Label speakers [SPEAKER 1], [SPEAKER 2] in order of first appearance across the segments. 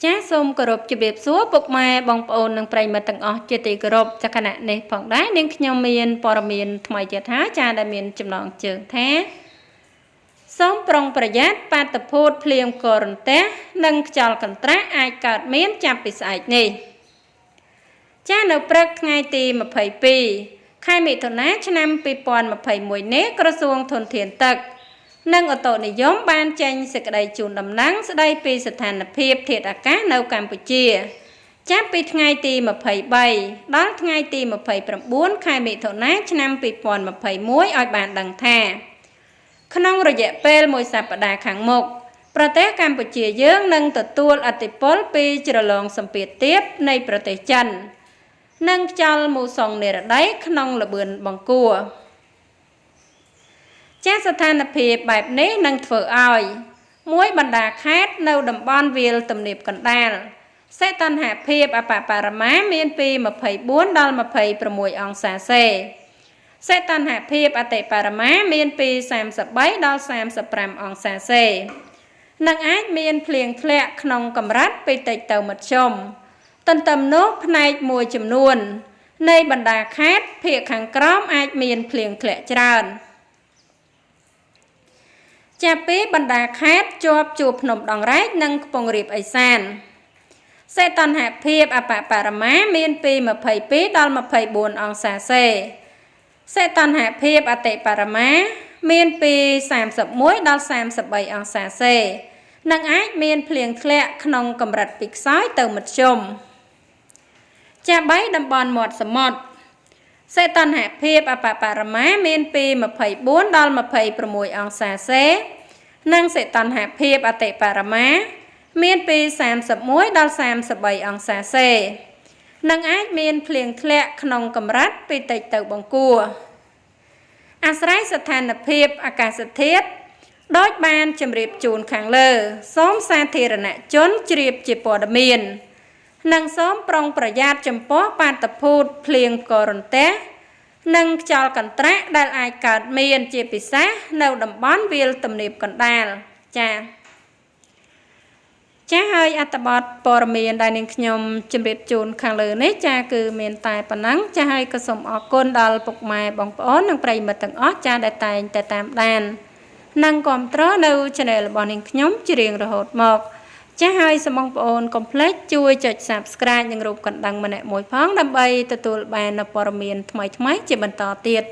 [SPEAKER 1] ចាសូមគោរពជម្រាបសួរពុកម៉ែបងប្អូននិងប្រិយមិត្តទាំងអស់ជាទីគោរពចាគណៈនេះផងដែរនាងខ្ញុំមានព័ត៌មានថ្មីទៀតថាចាដែលមានចំណងជើងថាសូមប្រុងប្រយ័ត្នបាតុភូតភ្លៀងកូរន្ទះនិងខ្យល់កន្ត្រាក់អាចកើតមានចាប់ពីស្អែកនេះចានៅព្រឹកថ្ងៃទី22ខែមិថុនាឆ្នាំ2021នេះក្រសួងធនធានទឹកនិងឧតុនិយមបានចេញសេចក្តីជូនដំណឹងស្តីពីស្ថានភាពធាតុអាកាសនៅកម្ពុជាចាប់ពីថ្ងៃទី23ដល់ថ្ងៃទី29ខែមិថុនាឆ្នាំ2021ឲ្យបានដឹងថាក្នុងរយៈពេលមួយសប្តាហ៍ខាងមុខប្រទេសកម្ពុជាយើងនឹងទទួលឥទ្ធិពលពីជ្រលងសម្ពាធទាបនៃប្រទេសចិននិងខ្យល់មូសុងនិរតីក្នុងល្បឿនបង្គួរចាស្ថានភាពបែបនេះនឹងធ្វើឲ្យមួយបណ្ដាខេត្តនៅតំបន់វាលទំនាបកណ្ដាលសីតុណ្ហភាពអបបរមាមានពី24ដល់26អង្សាសេសីតុណ្ហភាពអតិបរមាមានពី33ដល់35អង្សាសេនិងអាចមានភ្លៀងធ្លាក់ក្នុងកម្រិតពីតិចទៅមធ្យមទន្ទឹមនោះផ្នែកមួយចំនួននៃបណ្ដាខេត្តភាគខាងក្រោមអាចមានភ្លៀងធ្លាក់ច្រើនចាប់ពីបណ្ដាខេត្តជាប់ជួរភ្នំដងរែកនិងខ្ពង់រាបឦសានសីតុណ្ហភាពអបបរមាមានពី22ដល់24អង្សាសេសីតុណ្ហភាពអតិបរមាមានពី31ដល់33អង្សាសេនិងអាចមានភ្លៀងធ្លាក់ក្នុងកម្រិតពីខ្សោយទៅមធ្យមចា3តំបន់មាត់សមុទ្រសីតុណ្ហភាពអបបរមាមានពី24ដល់26អង្សាសេនិងសីតុណ្ហភាពអតិបរមាមានពី31ដល់33អង្សាសេនិងអាចមានភ្លៀងធ្លាក់ក្នុងកម្រិតពីតិចទៅបង្គួរអាស្រ័យស្ថានភាពអាកាសធាតុដោយបានជម្រាបជូនខាងលើសូមសាធារណជនជ្រាបជាព័ត៌មាននិងសូមប្រុងប្រយ័ត្នចំពោះបាតុភូតភ្លៀងកូរន្ទះនិងខ្យល់កន្ត្រាក់ដែលអាចកើតមានជាពិសេសនៅតំបន់វាលទំនាបកណ្ដាលចាហើយអត្ថបទព័ត៌មានដែលនាងខ្ញុំជម្រាបជូនខាងលើនេះចាគឺមានតែប៉ុណ្ណឹងចាហើយក៏សូមអរគុណដល់ពុកម៉ែបងប្អូននិងប្រិយមិត្តទាំងអស់ចាដែលតែងតែតាមដាននិងគាំទ្រនៅ Channel របស់នាងខ្ញុំជារៀងរហូតមកចាហើយសូមបងប្អូនកុំភ្លេចជួយចុច Subscribe និងរូបកណ្ដឹងម្នាក់មួយផងដើម្បីទទួលបាននូវព័ត៌មានថ្មីៗជាបន្តទៀត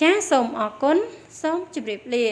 [SPEAKER 1] ចាសូមអរគុណសូមជម្រាបលា